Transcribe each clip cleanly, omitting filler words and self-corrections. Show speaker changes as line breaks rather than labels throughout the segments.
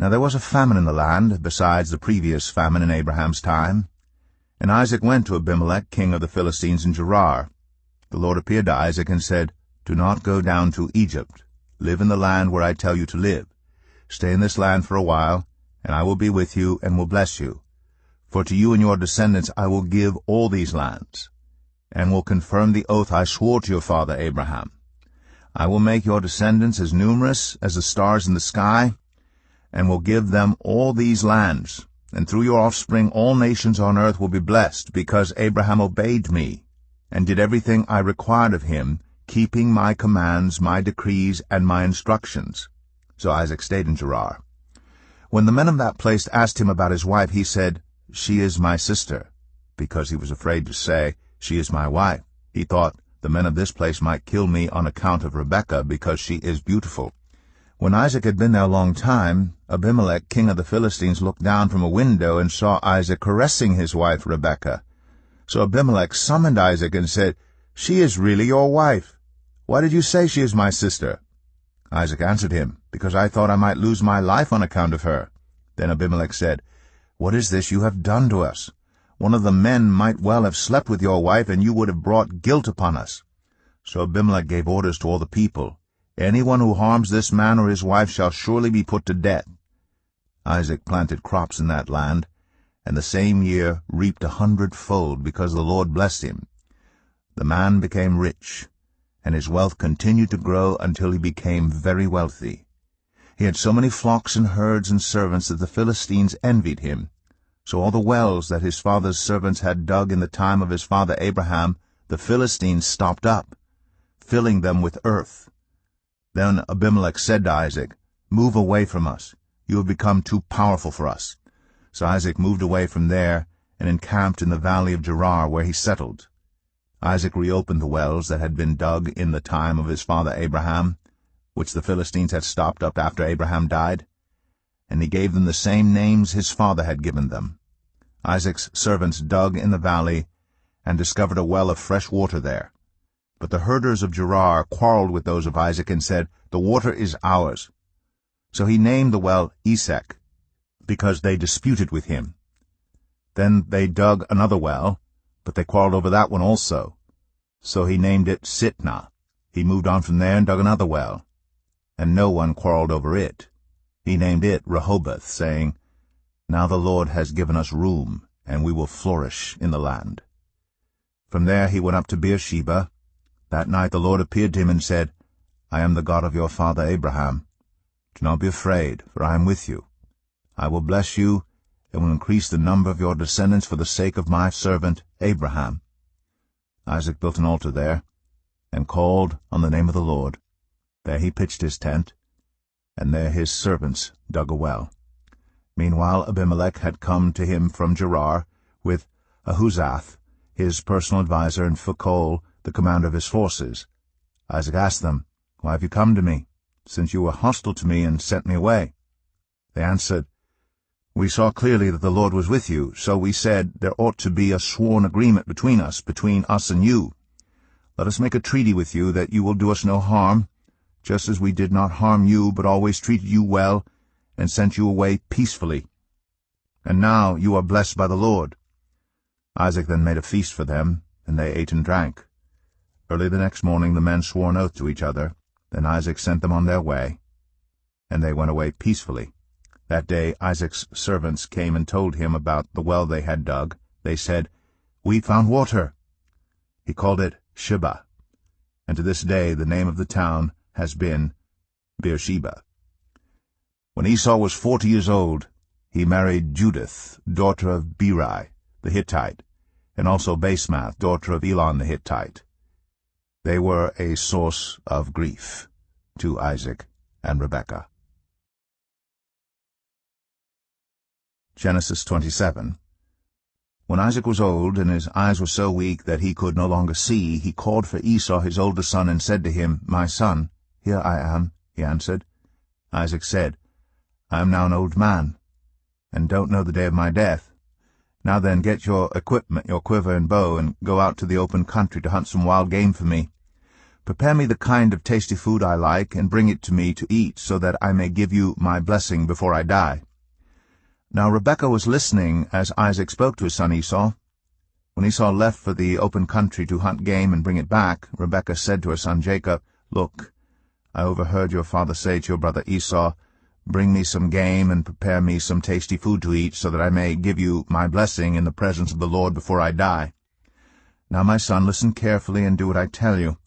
Now there was a famine in the land, besides the previous famine in Abraham's time. And Isaac went to Abimelech, king of the Philistines, in Gerar. The Lord appeared to Isaac and said, "Do not go down to Egypt. Live in the land where I tell you to live. Stay in this land for a while, and I will be with you and will bless you. For to you and your descendants I will give all these lands, and will confirm the oath I swore to your father Abraham. I will make your descendants as numerous as the stars in the sky, and will give them all these lands. And through your offspring all nations on earth will be blessed, because Abraham obeyed me, and did everything I required of him, keeping my commands, my decrees, and my instructions." So Isaac stayed in Gerar. When the men of that place asked him about his wife, he said, "She is my sister," because he was afraid to say, "She is my wife." He thought, "The men of this place might kill me on account of Rebekah, because she is beautiful." When Isaac had been there a long time, Abimelech, king of the Philistines, looked down from a window and saw Isaac caressing his wife Rebekah. So Abimelech summoned Isaac and said, "She is really your wife. Why did you say she is my sister?" Isaac answered him, "Because I thought I might lose my life on account of her." Then Abimelech said, "What is this you have done to us? One of the men might well have slept with your wife, and you would have brought guilt upon us." So Abimelech gave orders to all the people, "Anyone who harms this man or his wife shall surely be put to death." Isaac planted crops in that land, and the same year reaped 100-fold, because the Lord blessed him. The man became rich, and his wealth continued to grow until he became very wealthy. He had so many flocks and herds and servants that the Philistines envied him. So all the wells that his father's servants had dug in the time of his father Abraham, the Philistines stopped up, filling them with earth. Then Abimelech said to Isaac, "Move away from us. You have become too powerful for us." So Isaac moved away from there and encamped in the valley of Gerar, where he settled. Isaac reopened the wells that had been dug in the time of his father Abraham, which the Philistines had stopped up after Abraham died, and he gave them the same names his father had given them. Isaac's servants dug in the valley and discovered a well of fresh water there. But the herders of Gerar quarreled with those of Isaac and said, "The water is ours." So he named the well Esek, because they disputed with him. Then they dug another well, but they quarreled over that one also. So he named it Sitnah. He moved on from there and dug another well, and no one quarreled over it. He named it Rehoboth, saying, "Now the Lord has given us room, and we will flourish in the land." From there he went up to Beersheba. That night the Lord appeared to him and said, "I am the God of your father Abraham. Do not be afraid, for I am with you. I will bless you, and will increase the number of your descendants for the sake of my servant Abraham." Isaac built an altar there, and called on the name of the Lord. There he pitched his tent, and there his servants dug a well. Meanwhile Abimelech had come to him from Gerar, with Ahuzath, his personal adviser, and Phicol, the commander of his forces. Isaac asked them, "Why have you come to me, since you were hostile to me and sent me away?" They answered, "We saw clearly that the Lord was with you, so we said there ought to be a sworn agreement between us and you. Let us make a treaty with you that you will do us no harm, just as we did not harm you, but always treated you well and sent you away peacefully. And now you are blessed by the Lord." Isaac then made a feast for them, and they ate and drank. Early the next morning the men swore an oath to each other. Then Isaac sent them on their way, and they went away peacefully. That day Isaac's servants came and told him about the well they had dug. They said, "We found water." He called it Sheba, and to this day the name of the town has been Beersheba. When Esau was 40 years old, he married Judith, daughter of Beeri the Hittite, and also Basemath, daughter of Elon the Hittite. They were a source of grief to Isaac and Rebekah. Genesis 27. When Isaac was old, and his eyes were so weak that he could no longer see, he called for Esau his older son, and said to him, "My son." "Here I am," he answered. Isaac said, "I am now an old man, and don't know the day of my death. Now then, get your equipment, your quiver and bow, and go out to the open country to hunt some wild game for me. Prepare me the kind of tasty food I like, and bring it to me to eat, so that I may give you my blessing before I die." Now Rebekah was listening as Isaac spoke to his son Esau. When Esau left for the open country to hunt game and bring it back, Rebekah said to her son Jacob, "Look, I overheard your father say to your brother Esau, 'Bring me some game and prepare me some tasty food to eat, so that I may give you my blessing in the presence of the Lord before I die.' Now, my son, listen carefully and do what I tell you.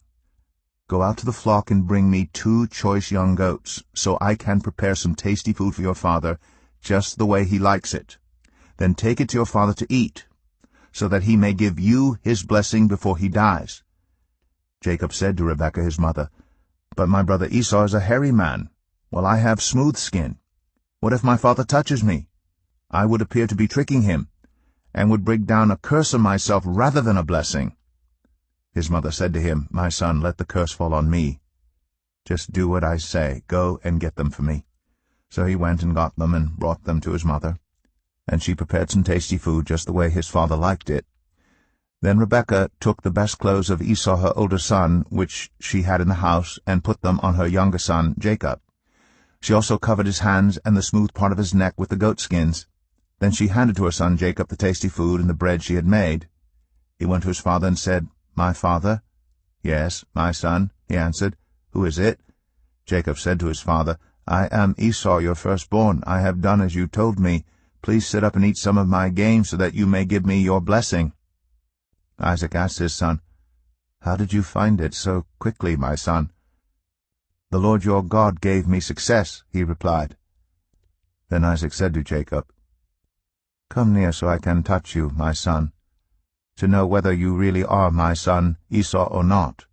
Go out to the flock and bring me 2 choice young goats, so I can prepare some tasty food for your father, just the way he likes it. Then take it to your father to eat, so that he may give you his blessing before he dies." Jacob said to Rebekah his mother, "But my brother Esau is a hairy man, while I have smooth skin. What if my father touches me? I would appear to be tricking him, and would bring down a curse on myself rather than a blessing." His mother said to him, "My son, let the curse fall on me. Just do what I say. Go and get them for me." So he went and got them and brought them to his mother, and she prepared some tasty food just the way his father liked it. Then Rebekah took the best clothes of Esau her older son, which she had in the house, and put them on her younger son Jacob. She also covered his hands and the smooth part of his neck with the goatskins. Then she handed to her son Jacob the tasty food and the bread she had made. He went to his father and said, "My father?" "Yes, my son," he answered. "Who is it?" Jacob said to his father, "I am Esau, your firstborn. I have done as you told me. Please sit up and eat some of my game, so that you may give me your blessing." Isaac asked his son, "How did you find it so quickly, my son?" "The Lord your God gave me success," he replied. Then Isaac said to Jacob, "Come near so I can touch you, my son, to know whether you really are my son Esau or not."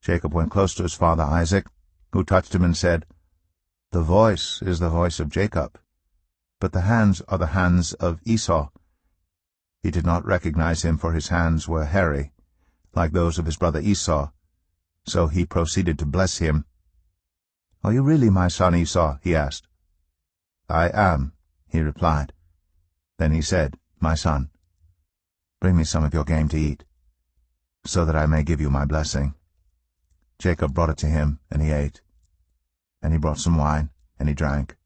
Jacob went close to his father Isaac, who touched him and said, "The voice is the voice of Jacob, but the hands are the hands of Esau." He did not recognize him, for his hands were hairy, like those of his brother Esau, so he proceeded to bless him. "Are you really my son Esau?" he asked. "I am," he replied. Then he said, "My son, bring me some of your game to eat, so that I may give you my blessing." Jacob brought it to him, and he ate. And he brought some wine, and he drank.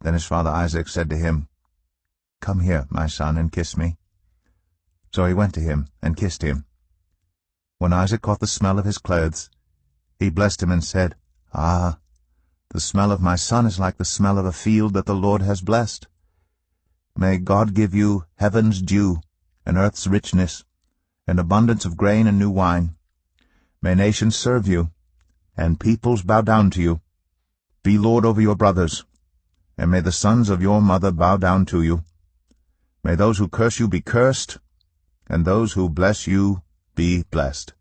Then his father Isaac said to him, "Come here, my son, and kiss me." So he went to him and kissed him. When Isaac caught the smell of his clothes, he blessed him and said, "Ah, the smell of my son is like the smell of a field that the Lord has blessed. May God give you heaven's dew, and earth's richness, and abundance of grain and new wine. May nations serve you, and peoples bow down to you. Be lord over your brothers, and may the sons of your mother bow down to you. May those who curse you be cursed, and those who bless you be blessed."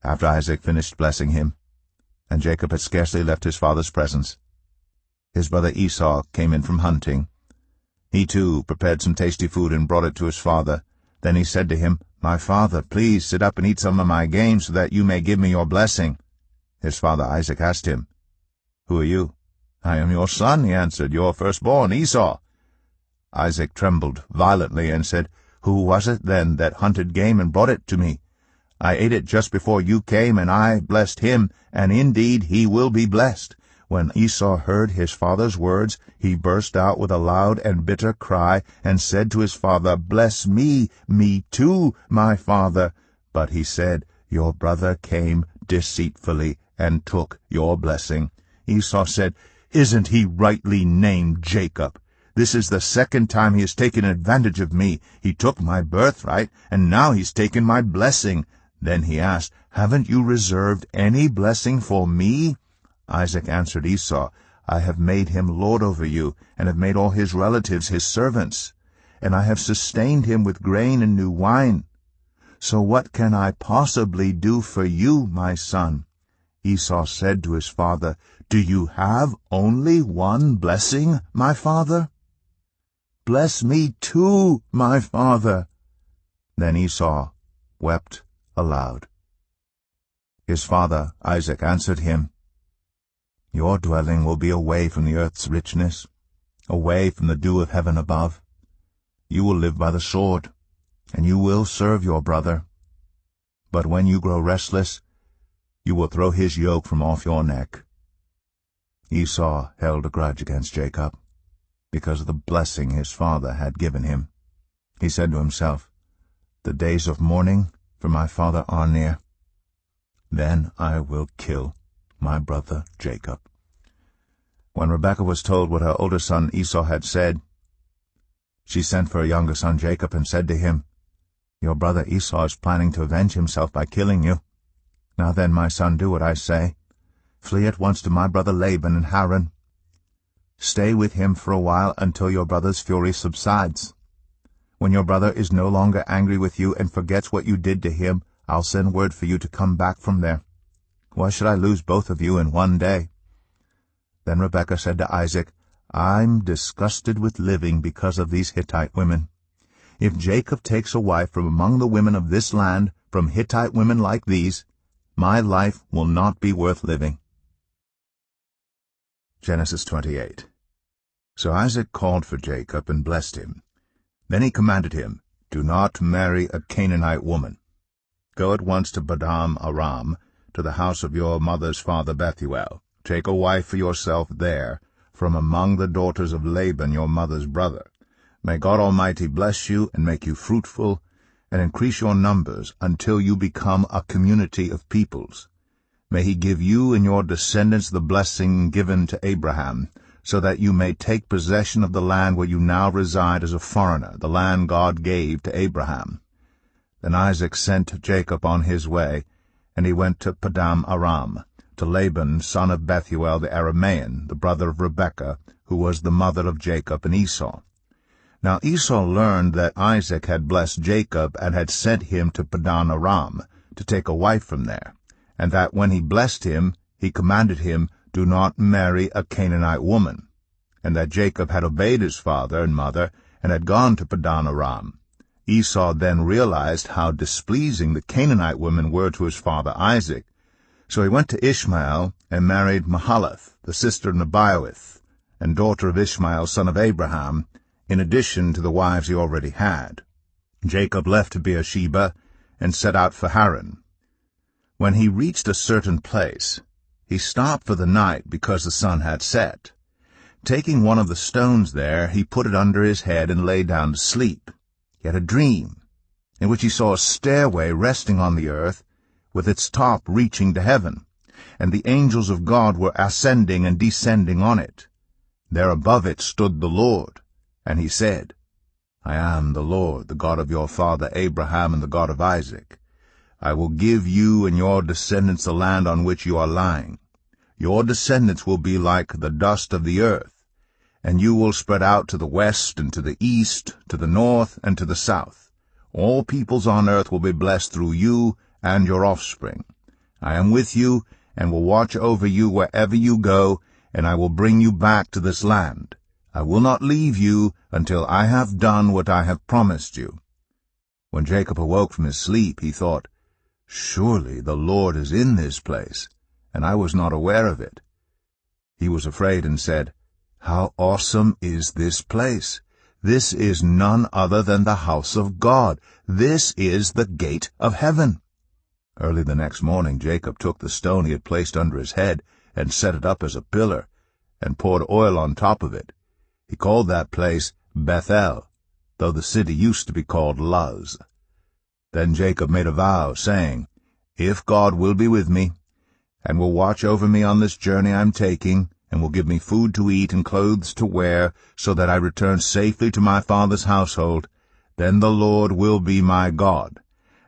After Isaac finished blessing him, and Jacob had scarcely left his father's presence, his brother Esau came in from hunting. He too prepared some tasty food and brought it to his father. Then he said to him, "My father, please sit up and eat some of my game, so that you may give me your blessing." His father Isaac asked him, "Who are you?" "I am your son," he answered, "your firstborn, Esau." Isaac trembled violently and said, "Who was it, then, that hunted game and brought it to me? I ate it just before you came, and I blessed him, and indeed he will be blessed." When Esau heard his father's words, he burst out with a loud and bitter cry, and said to his father, "Bless me, me too, my father." But he said, "Your brother came deceitfully and took your blessing." Esau said, "Isn't he rightly named Jacob? This is the second time he has taken advantage of me. He took my birthright, and now he's taken my blessing." Then he asked, "Haven't you reserved any blessing for me?" Isaac answered Esau, "I have made him lord over you, and have made all his relatives his servants, and I have sustained him with grain and new wine. So what can I possibly do for you, my son?" Esau said to his father, "Do you have only one blessing, my father? Bless me too, my father." Then Esau wept aloud. His father Isaac answered him, "Your dwelling will be away from the earth's richness, away from the dew of heaven above. You will live by the sword, and you will serve your brother. But when you grow restless, you will throw his yoke from off your neck." Esau held a grudge against Jacob because of the blessing his father had given him. He said to himself, "The days of mourning for my father are near. Then I will kill my brother Jacob." When Rebekah was told what her older son Esau had said, she sent for her younger son Jacob and said to him, "Your brother Esau is planning to avenge himself by killing you. Now then, my son, do what I say. Flee at once to my brother Laban in Haran. Stay with him for a while until your brother's fury subsides. When your brother is no longer angry with you and forgets what you did to him, I'll send word for you to come back from there. Why should I lose both of you in one day?" Then Rebekah said to Isaac, "I'm disgusted with living because of these Hittite women. If Jacob takes a wife from among the women of this land, from Hittite women like these, my life will not be worth living." Genesis 28. So Isaac called for Jacob and blessed him. Then he commanded him, "Do not marry a Canaanite woman. Go at once to Padan Aram, to the house of your mother's father Bethuel. Take a wife for yourself there, from among the daughters of Laban your mother's brother. May God Almighty bless you and make you fruitful, and increase your numbers until you become a community of peoples. May he give you and your descendants the blessing given to Abraham, so that you may take possession of the land where you now reside as a foreigner, the land God gave to Abraham." Then Isaac sent Jacob on his way, and he went to Padan Aram, to Laban, son of Bethuel the Aramean, the brother of Rebekah, who was the mother of Jacob and Esau. Now Esau learned that Isaac had blessed Jacob and had sent him to Padan Aram to take a wife from there, and that when he blessed him, he commanded him, "Do not marry a Canaanite woman," and that Jacob had obeyed his father and mother and had gone to Padan Aram. Esau then realized how displeasing the Canaanite women were to his father Isaac. So he went to Ishmael and married Mahalath, the sister of Nebaioth, and daughter of Ishmael, son of Abraham, in addition to the wives he already had. Jacob left Beersheba and set out for Haran. When he reached a certain place, he stopped for the night because the sun had set. Taking one of the stones there, he put it under his head and lay down to sleep. He had a dream, in which he saw a stairway resting on the earth, with its top reaching to heaven, and the angels of God were ascending and descending on it. There above it stood the Lord, and he said, "I am the Lord, the God of your father Abraham and the God of Isaac. I will give you and your descendants the land on which you are lying. Your descendants will be like the dust of the earth, and you will spread out to the west and to the east, to the north and to the south. All peoples on earth will be blessed through you and your offspring. I am with you and will watch over you wherever you go, and I will bring you back to this land. I will not leave you until I have done what I have promised you." When Jacob awoke from his sleep, he thought, "Surely the Lord is in this place, and I was not aware of it." He was afraid and said, "How awesome is this place! This is none other than the house of God. This is the gate of heaven." Early the next morning Jacob took the stone he had placed under his head and set it up as a pillar, and poured oil on top of it. He called that place Bethel, though the city used to be called Luz. Then Jacob made a vow, saying, "If God will be with me, and will watch over me on this journey I am taking, and will give me food to eat and clothes to wear, so that I return safely to my father's household, then the Lord will be my God.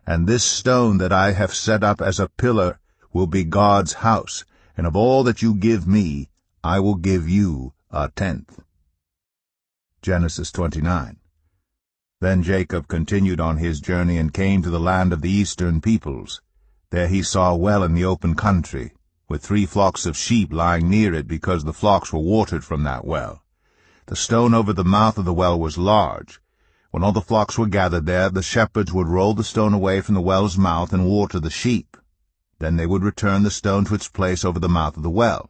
And this stone that I have set up as a pillar will be God's house, and of all that you give me, I will give you a tenth." Genesis 29. Then Jacob continued on his journey and came to the land of the eastern peoples. There he saw a well in the open country, with 3 flocks of sheep lying near it, because the flocks were watered from that well. The stone over the mouth of the well was large. When all the flocks were gathered there, the shepherds would roll the stone away from the well's mouth and water the sheep. Then they would return the stone to its place over the mouth of the well.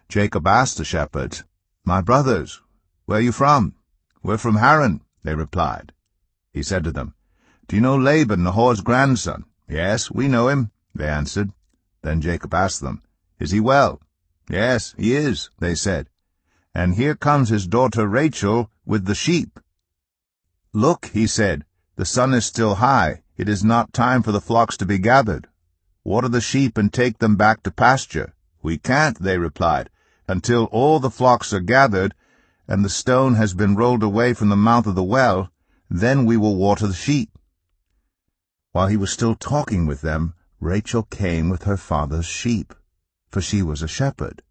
Jacob asked the shepherds, "My brothers, where are you from?" "We're from Haran," they replied. He said to them, "Do you know Laban, Nahor's grandson? "Yes, we know him," they answered. Then Jacob asked them, "Is he well?" "Yes, he is," they said. "And here comes his daughter Rachel with the sheep." "Look," he said, "the sun is still high. It is not time for the flocks to be gathered. Water the sheep and take them back to pasture." "We can't," they replied, "until all the flocks are gathered, and the stone has been rolled away from the mouth of the well. Then we will water the sheep." While he was still talking with them, Rachel came with her father's sheep, for she was a shepherd.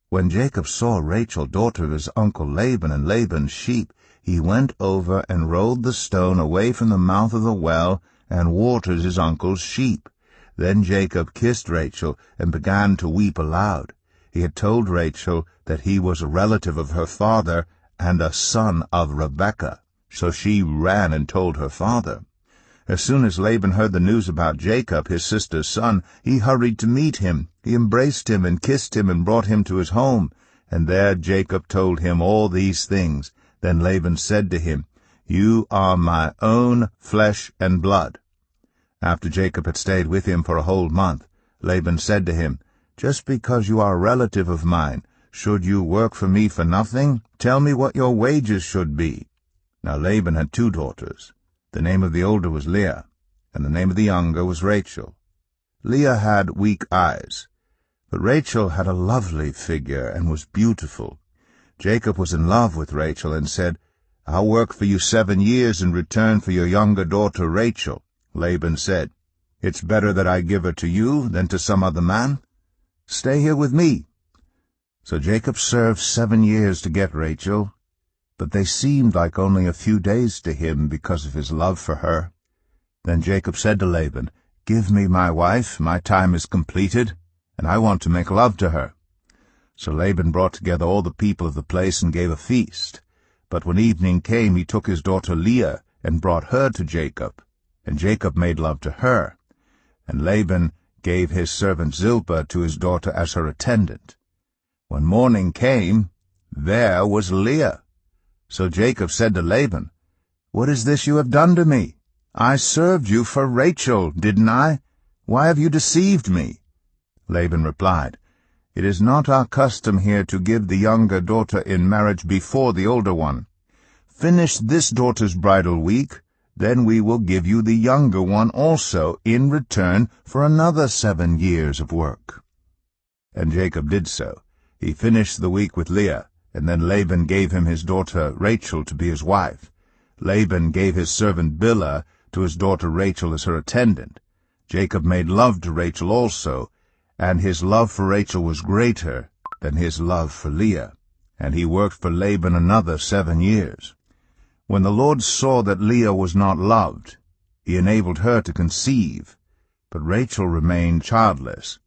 When Jacob saw Rachel, daughter of his uncle Laban, and Laban's sheep, he went over and rolled the stone away from the mouth of the well and watered his uncle's sheep. Then Jacob kissed Rachel and began to weep aloud. He had told Rachel that he was a relative of her father and a son of Rebekah, so she ran and told her father. As soon as Laban heard the news about Jacob, his sister's son, he hurried to meet him. He embraced him and kissed him and brought him to his home. And there Jacob told him all these things. Then Laban said to him, "You are my own flesh and blood." After Jacob had stayed with him for a whole month, Laban said to him, "Just because you are a relative of mine, should you work for me for nothing? Tell me what your wages should be." Now Laban had 2 daughters. The name of the older was Leah, and the name of the younger was Rachel. Leah had weak eyes, but Rachel had a lovely figure and was beautiful. Jacob was in love with Rachel and said, "I'll work for you 7 years in return for your younger daughter Rachel." Laban said, "It's better that I give her to you than to some other man. Stay here with me." So Jacob served 7 years to get Rachel, but they seemed like only a few days to him because of his love for her. Then Jacob said to Laban, "Give me my wife, my time is completed, and I want to make love to her." So Laban brought together all the people of the place and gave a feast. But when evening came, he took his daughter Leah and brought her to Jacob, and Jacob made love to her. And Laban gave his servant Zilpah to his daughter as her attendant. When morning came, there was Leah. So Jacob said to Laban, "What is this you have done to me? I served you for Rachel, didn't I? Why have you deceived me?" Laban replied, "It is not our custom here to give the younger daughter in marriage before the older one. Finish this daughter's bridal week, then we will give you the younger one also in return for another 7 years of work." And Jacob did so. He finished the week with Leah, and then Laban gave him his daughter Rachel to be his wife. Laban gave his servant Bilhah to his daughter Rachel as her attendant. Jacob made love to Rachel also, and his love for Rachel was greater than his love for Leah. And he worked for Laban another 7 years. When the Lord saw that Leah was not loved, he enabled her to conceive, but Rachel remained childless.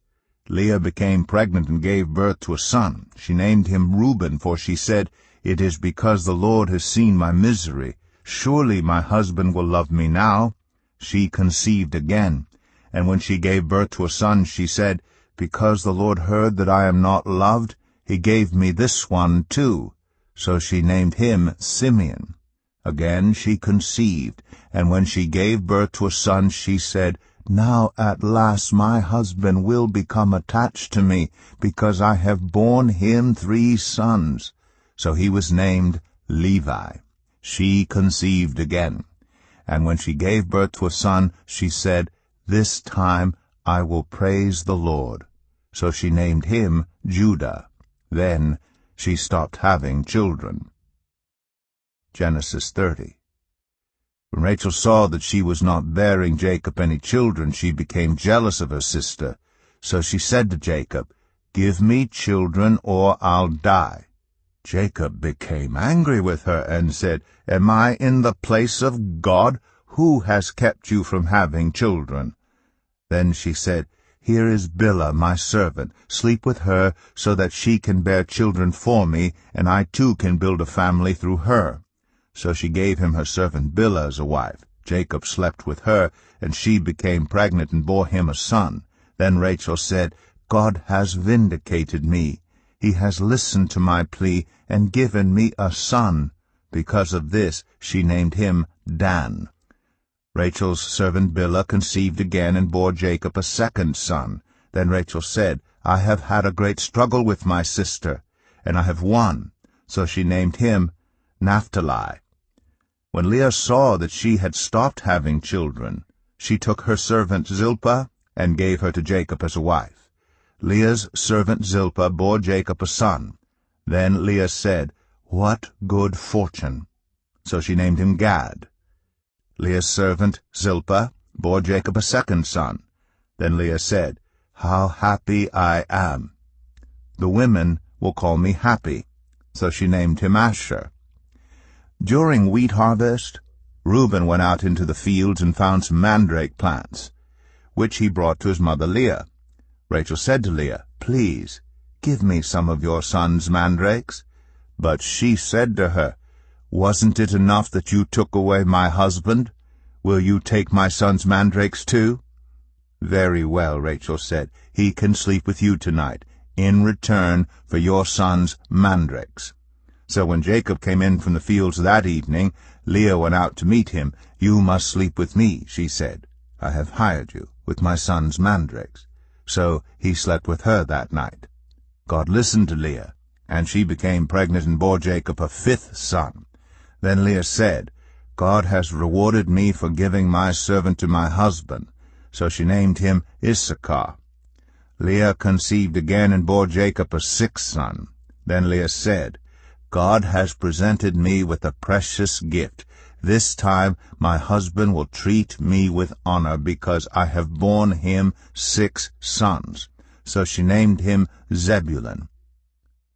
Leah became pregnant and gave birth to a son. She named him Reuben, for she said, "It is because the Lord has seen my misery. Surely my husband will love me now." She conceived again, and when she gave birth to a son, she said, "Because the Lord heard that I am not loved, he gave me this one too." So she named him Simeon. Again she conceived, and when she gave birth to a son, she said, "Now at last my husband will become attached to me, because I have borne him 3 sons. So he was named Levi. She conceived again, and when she gave birth to a son, she said, "This time I will praise the Lord." So she named him Judah. Then she stopped having children. Genesis 30. When Rachel saw that she was not bearing Jacob any children, she became jealous of her sister. So she said to Jacob, "Give me children, or I'll die." Jacob became angry with her and said, "Am I in the place of God? Who has kept you from having children?" Then she said, "Here is Bilhah, my servant. Sleep with her, so that she can bear children for me, and I too can build a family through her." So she gave him her servant Bilhah as a wife. Jacob slept with her, and she became pregnant and bore him a son. Then Rachel said, "God has vindicated me. He has listened to my plea and given me a son." Because of this she named him Dan. Rachel's servant Bilhah conceived again and bore Jacob a second son. Then Rachel said, I have had a great struggle with my sister, and I have won. So she named him Naphtali. When Leah saw that she had stopped having children, she took her servant Zilpah and gave her to Jacob as a wife. Leah's servant Zilpah bore Jacob a son. Then Leah said, What good fortune! So she named him Gad. Leah's servant Zilpah bore Jacob a second son. Then Leah said, How happy I am! The women will call me happy. So she named him Asher. During wheat harvest, Reuben went out into the fields and found some mandrake plants, which he brought to his mother Leah. Rachel said to Leah, Please, give me some of your son's mandrakes. But she said to her, Wasn't it enough that you took away my husband? Will you take my son's mandrakes too? Very well, Rachel said, He can sleep with you tonight, in return for your son's mandrakes. So when Jacob came in from the fields that evening, Leah went out to meet him. You must sleep with me, she said. I have hired you with my son's mandrakes. So he slept with her that night. God listened to Leah, and she became pregnant and bore Jacob a fifth son. Then Leah said, God has rewarded me for giving my servant to my husband. So she named him Issachar. Leah conceived again and bore Jacob a sixth son. Then Leah said, God has presented me with a precious gift. This time my husband will treat me with honor, because I have borne him 6 sons. So she named him Zebulun.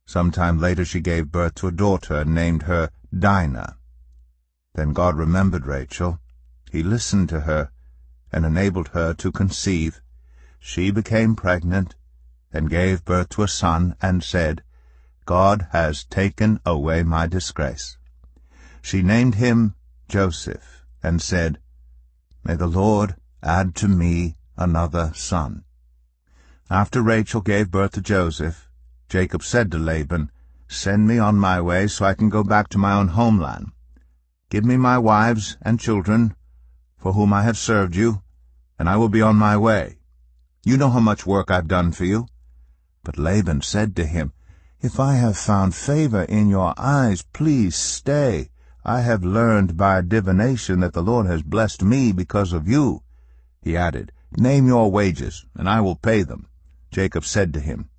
Sometime later she gave birth to a daughter and named her Dinah. Then God remembered Rachel. He listened to her and enabled her to conceive. She became pregnant and gave birth to a son and said, God has taken away my disgrace. She named him Joseph and said, May the Lord add to me another son. After Rachel gave birth to Joseph, Jacob said to Laban, Send me on my way so I can go back to my own homeland. Give me my wives and children, for whom I have served you, and I will be on my way. You know how much work I've done for you. But Laban said to him, If I have found favor in your eyes, please stay. I have learned by divination that the Lord has blessed me because of you. He added, Name your wages, and I will pay them. Jacob said to him,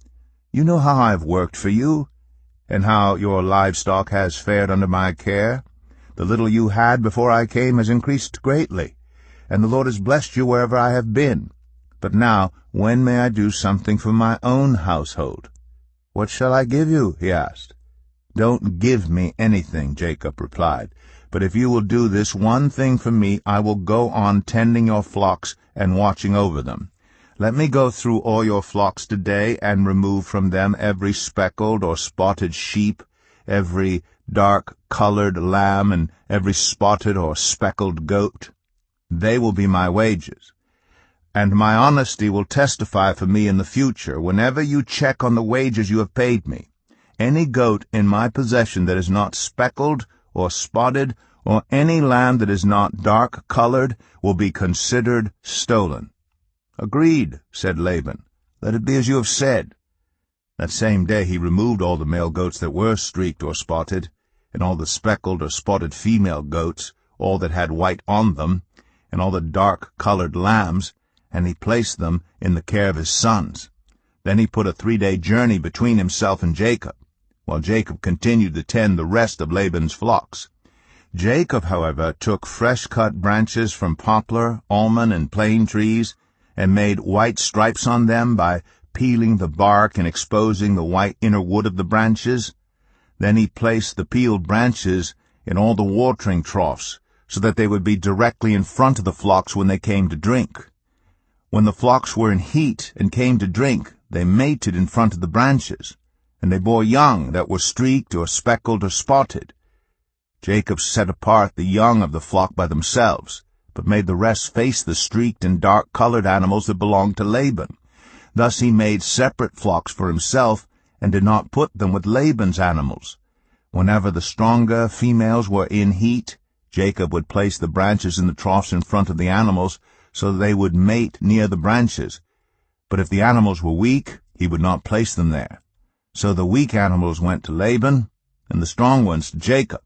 You know how I have worked for you, and how your livestock has fared under my care. The little you had before I came has increased greatly, and the Lord has blessed you wherever I have been. But now, when may I do something for my own household? What shall I give you? He asked. Don't give me anything, Jacob replied. But if you will do this one thing for me, I will go on tending your flocks and watching over them. Let me go through all your flocks today and remove from them every speckled or spotted sheep, every dark-colored lamb, and every spotted or speckled goat. They will be my wages. And my honesty will testify for me in the future, whenever you check on the wages you have paid me. Any goat in my possession that is not speckled or spotted, or any lamb that is not dark-colored, will be considered stolen. Agreed, said Laban. Let it be as you have said. That same day he removed all the male goats that were streaked or spotted, and all the speckled or spotted female goats, all that had white on them, and all the dark-colored lambs, and he placed them in the care of his sons. Then he put a 3-day journey between himself and Jacob, while Jacob continued to tend the rest of Laban's flocks. Jacob, however, took fresh-cut branches from poplar, almond, and plane trees, and made white stripes on them by peeling the bark and exposing the white inner wood of the branches. Then he placed the peeled branches in all the watering troughs, so that they would be directly in front of the flocks when they came to drink. When the flocks were in heat and came to drink, they mated in front of the branches, and they bore young that were streaked or speckled or spotted. Jacob set apart the young of the flock by themselves, but made the rest face the streaked and dark-colored animals that belonged to Laban. Thus he made separate flocks for himself, and did not put them with Laban's animals. Whenever the stronger females were in heat, Jacob would place the branches in the troughs in front of the animals so that they would mate near the branches. But if the animals were weak, he would not place them there. So the weak animals went to Laban, and the strong ones to Jacob.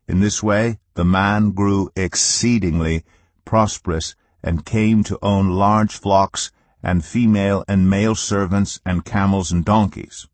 In this way, the man grew exceedingly prosperous and came to own large flocks and female and male servants and camels and donkeys.